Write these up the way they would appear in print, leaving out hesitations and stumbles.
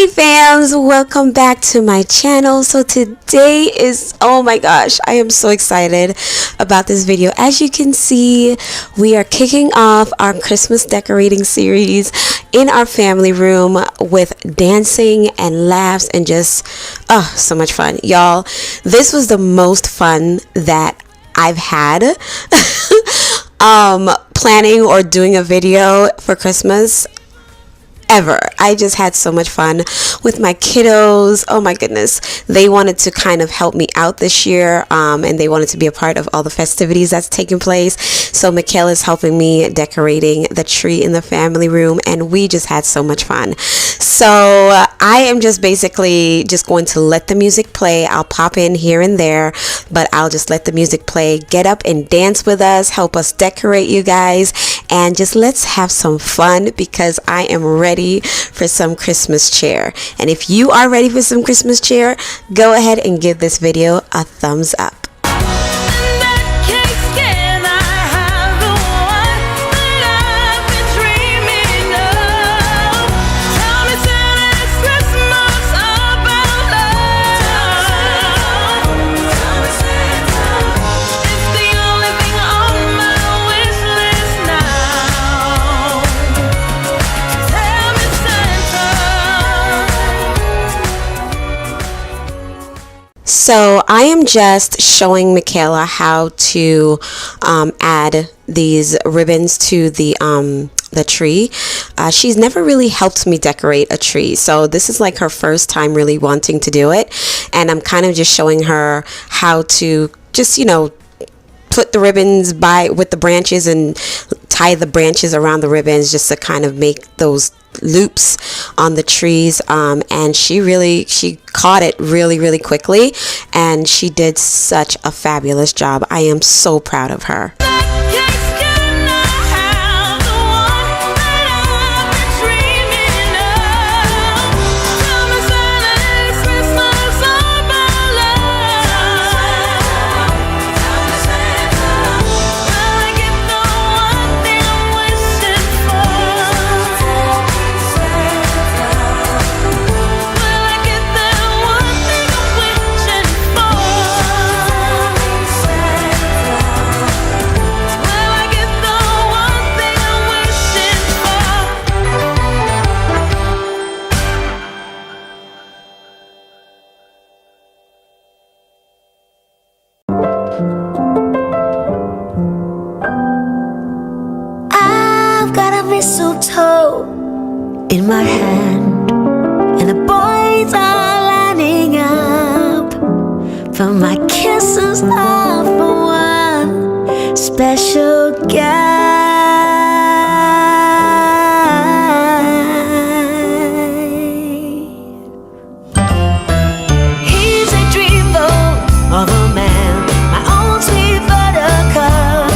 Hey fams, welcome back to my channel. So today is, oh my gosh, I am so excited about this video. As you can see, we are kicking off our Christmas decorating series in our family room with dancing and laughs and just so much fun. Y'all, this was the most fun that I've had planning or doing a video for Christmas ever. I just had so much fun with my kiddos. Oh my goodness, they wanted to kind of help me out this year, and they wanted to be a part of all the festivities that's taking place. So Kayla is helping me decorating the tree in the family room, and we just had so much fun. So I am just basically just going to let the music play. I'll pop in here and there, but I'll just let the music play. Get up and dance with us, help us decorate, you guys, and just let's have some fun because I am ready for some Christmas cheer. And if you are ready for some Christmas cheer, go ahead and give this video a thumbs up. So I am just showing Kayla how to add these ribbons to the tree. She's never really helped me decorate a tree, so this is like her first time really wanting to do it, and I'm kind of just showing her how to just, you know, put the ribbons with the branches and tie the branches around the ribbons just to kind of make those loops on the trees, and she caught it really quickly, and she did such a fabulous job. I am so proud of her. Mistletoe in my hand, and the boys are lining up for my kisses of one special guy. He's a dreamboat of a man, my own sweet buttercup.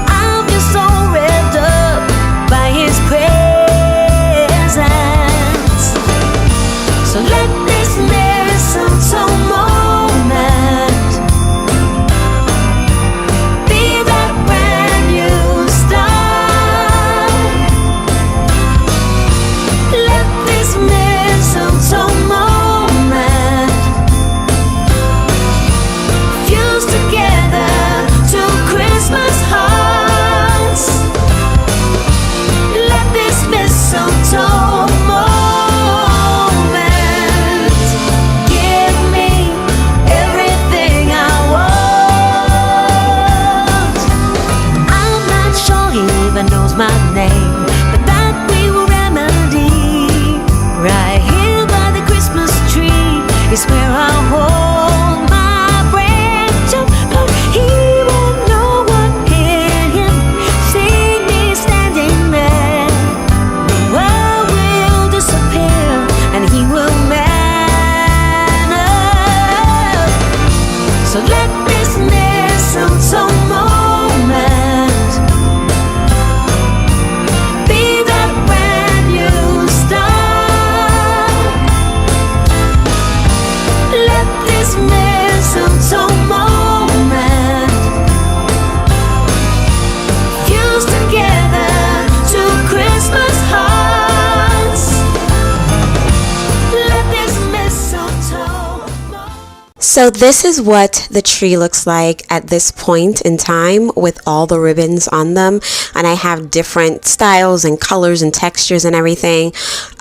I'm just so revved up by his presence. So let this mistletoe moment be that brand new start. Let this mistletoe moment fuse together two Christmas hearts. Let this mistletoe moment give me everything I want. I'm not sure he even knows my name, but that we will remedy right here by the Christmas tree is where I'll hold my breath to, but he won't know what hit him. See me standing there. The world will disappear and he will man up. So let this mistletoe moment be that brand new start. Let So this is what the tree looks like at this point in time with all the ribbons on them, and I have different styles and colors and textures and everything.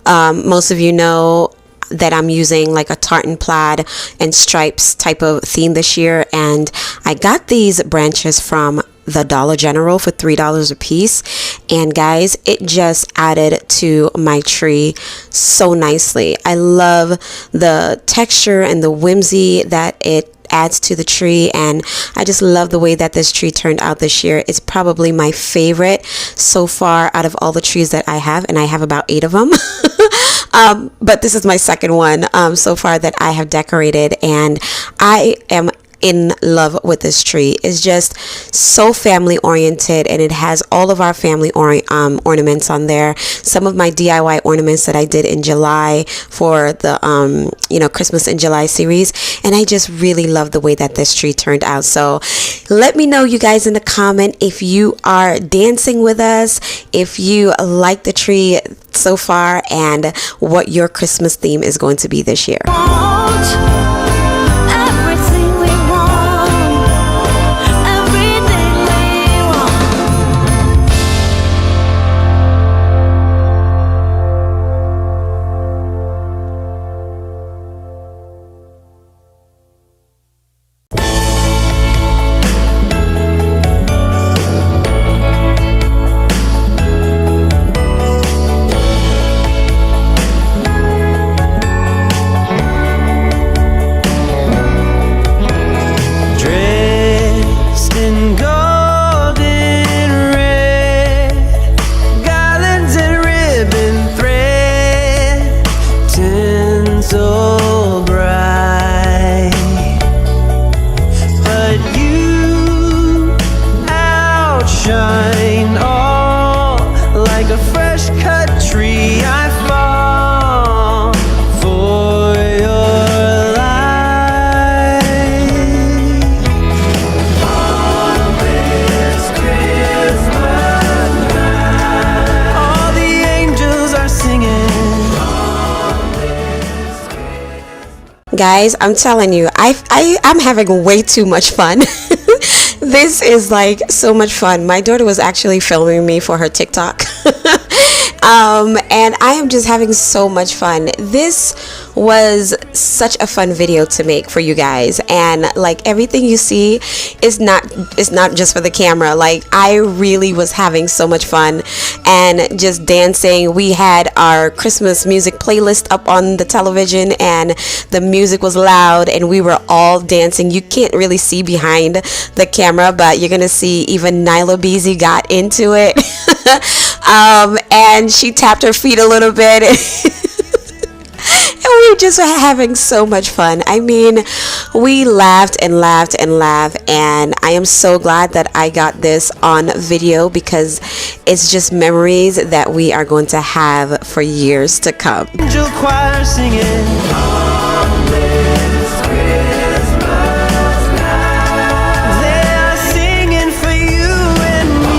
Most of you know that I'm using like a tartan plaid and stripes type of theme this year, and I got these branches from the Dollar General for $3 a piece, and guys, it just added to my tree so nicely. I love the texture and the whimsy that it adds to the tree, and I just love the way that this tree turned out this year. It's probably my favorite so far out of all the trees that I have, and I have about 8 of them. But this is my second one so far that I have decorated, and I am in love with this tree. It's just so family oriented, and it has all of our family ornaments on there. Some of my DIY ornaments that I did in July for the Christmas in July series, and I just really love the way that this tree turned out. So let me know, you guys, in the comment if you are dancing with us, if you like the tree so far, and what your Christmas theme is going to be this year. Guys, I'm telling you, I'm having way too much fun. This is like so much fun. My daughter was actually filming me for her TikTok. And I am just having so much fun. This was such a fun video to make for you guys, and like everything you see is not just for the camera. Like, I really was having so much fun and just dancing. We had our Christmas music playlist up on the television, and the music was loud, and we were all dancing. You can't really see behind the camera, but you're gonna see even Nyla Beezy got into it. And she tapped her feet a little bit. And we were just having so much fun. I mean, we laughed and laughed and laughed, and I am so glad that I got this on video, because it's just memories that we are going to have for years to come. Angel choir singing on this Christmas night. They are singing for you and me.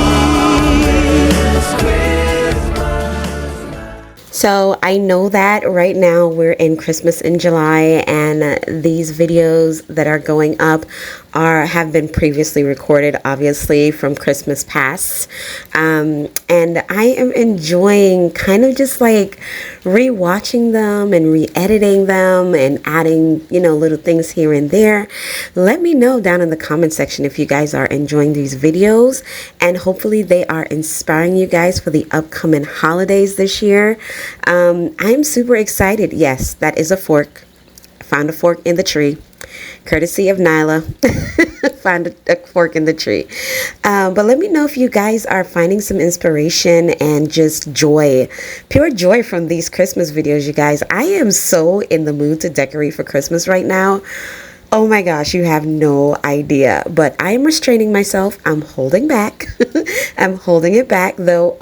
So I know that right now we're in Christmas in July, and these videos that are going up have been previously recorded, obviously, from Christmas past. And I am enjoying kind of just like rewatching them and re-editing them and adding, little things here and there. Let me know down in the comment section if you guys are enjoying these videos, and hopefully they are inspiring you guys for the upcoming holidays this year. I'm super excited. Yes, that is a fork. I found a fork in the tree, courtesy of Nyla. Found a fork in the tree. But let me know if you guys are finding some inspiration and just joy, pure joy from these Christmas videos, you guys. I am so in the mood to decorate for Christmas right now. Oh my gosh, you have no idea. But I am restraining myself. I'm holding back. I'm holding it back, though.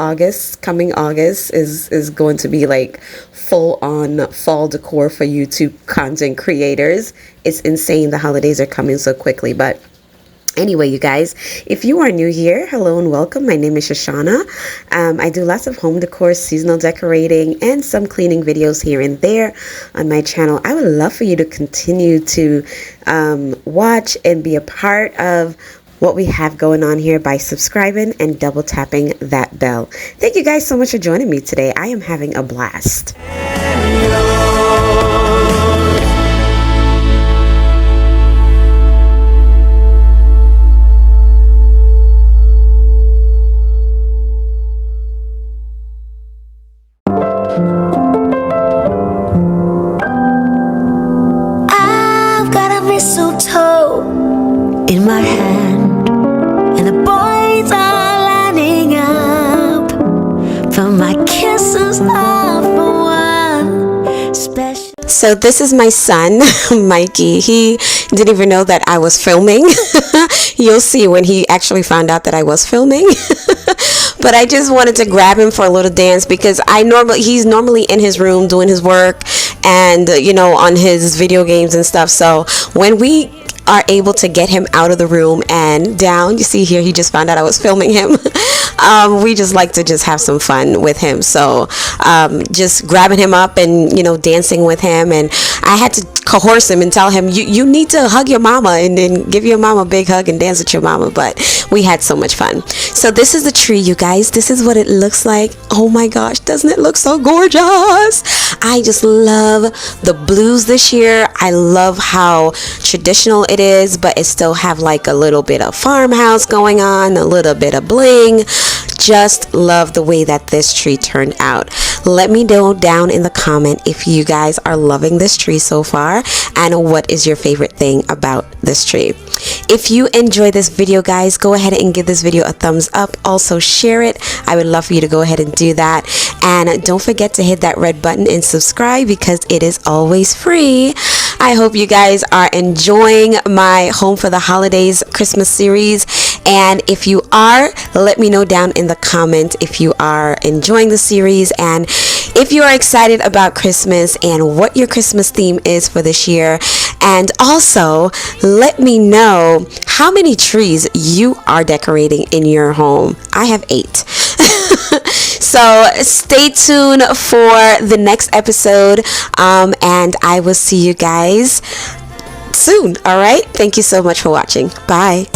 Coming August is going to be like full on fall decor for YouTube content creators. It's insane. The holidays are coming so quickly, but Anyway, you guys, if you are new here, hello and welcome. My name is Shushana. I do lots of home decor, seasonal decorating, and some cleaning videos here and there on my channel. I would love for you to continue to watch and be a part of what we have going on here by subscribing and double tapping that bell. Thank you guys so much for joining me today. I am having a blast. I've got a mistletoe in my hand, and the boys are lining up for my kisses of one special. So this is my son, Mikey. He didn't even know that I was filming. You'll see when he actually found out that I was filming. But I just wanted to grab him for a little dance because he's normally in his room doing his work and on his video games and stuff. So when we are able to get him out of the room and down, you see here he just found out I was filming him. We just like to just have some fun with him. So just grabbing him up and dancing with him, and I had to coerce him and tell him you need to hug your mama and then give your mama a big hug and dance with your mama. But we had so much fun. So this is the tree, you guys. This is what it looks like. Oh my gosh, doesn't it look so gorgeous? I just love the blues this year. I love how traditional it is, but it still have like a little bit of farmhouse going on, a little bit of bling. Just love the way that this tree turned out. Let me know down in the comment if you guys are loving this tree so far and what is your favorite thing about this tree. If you enjoy this video, guys, go ahead and give this video a thumbs up. Also share it. I would love for you to go ahead and do that. And don't forget to hit that red button and subscribe because it is always free. I hope you guys are enjoying my Home for the Holidays Christmas series. And if you are, let me know down in the comment if you are enjoying the series and if you are excited about Christmas and what your Christmas theme is for this year. And also, let me know how many trees you are decorating in your home. I have 8. So stay tuned for the next episode, and I will see you guys soon. All right, thank you so much for watching. Bye.